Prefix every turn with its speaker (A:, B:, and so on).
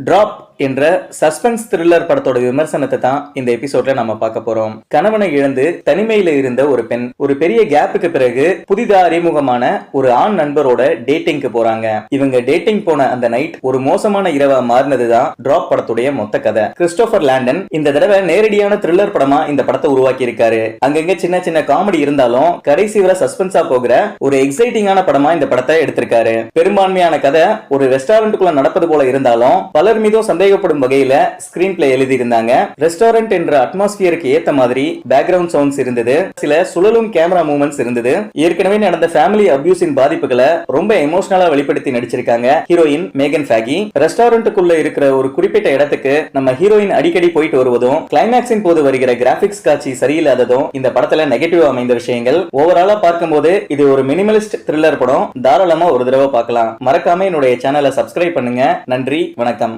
A: Drop என்ற suspense thriller படத்தோட விமர்சனத்தை தான் இந்த எபிசோட்ல நம்ம பார்க்க போறோம். கணவனை இழந்து தனிமையில இருந்த ஒரு பெண் ஒரு பெரிய கேப்புக்கு பிறகு புதிதா அறிமுகமான ஒரு ஆண் நண்பரோட டேட்டிங்க்கு போறாங்க. இவங்க டேட்டிங் போன அந்த நைட் ஒரு மோசமான இரவா மாறினதுதான் டிராப் படத்துடைய மொத்த கதை. கிறிஸ்டோபர் லாண்டன் இந்த தடவை நேரடியான த்ரில்லர் படமா இந்த படத்தை உருவாக்கி இருக்காரு. அங்கங்க சின்ன சின்ன காமெடி இருந்தாலும் கடைசி வரை சஸ்பென்ஸா போகிற ஒரு எக்ஸைட்டிங்கான படமா இந்த படத்தை எடுத்திருக்காரு. பெரும்பான்மையான கதை ஒரு ரெஸ்டாரண்ட்டுக்குள்ள நடப்பது போல இருந்தாலும் பலர் மீதும் சந்தேகப்படும் வகையில ஸ்கிரீன் பிளே எழுதி இருந்தாங்க. ரெஸ்டாரண்ட் என்ற அட்மாஸ்பியருக்கு ஏத்த மாதிரி பேக்ரவுண்ட் சவுண்ட்ஸ் இருந்தது. சில சுழலும் கேமரா மூவ்மெண்ட்ஸ் இருந்தது. ஏற்கனவே நடந்த ஃபேமிலி அபியூஸின் பாதிப்புகளை ரொம்ப எமோஷனலா வெளிப்படுத்தி நடிச்சிருக்காங்க ஹீரோயின் மேகன் ஃபேகி. ரெஸ்டாரண்ட்டுக்குள்ள இருக்கிற ஒரு குறிப்பிட்ட இடத்துக்கு நம்ம ஹீரோயின் அடிக்கடி போயிட்டு வருவதும் கிளைமேக்ஸின் போது வருகிற கிராபிக்ஸ் காட்சி சரியில்லாததும் இந்த படத்துல நெகட்டிவ் அமைந்த விஷயங்கள். ஓவராலா பார்க்கும்போது இது ஒரு மினிமலிஸ்ட் த்ரில்லர் படம். தாராளமா ஒரு தடவை பார்க்கலாம். மறக்காம என்னுடைய சேனலை சப்ஸ்கிரைப் பண்ணுங்க. நன்றி, வணக்கம்.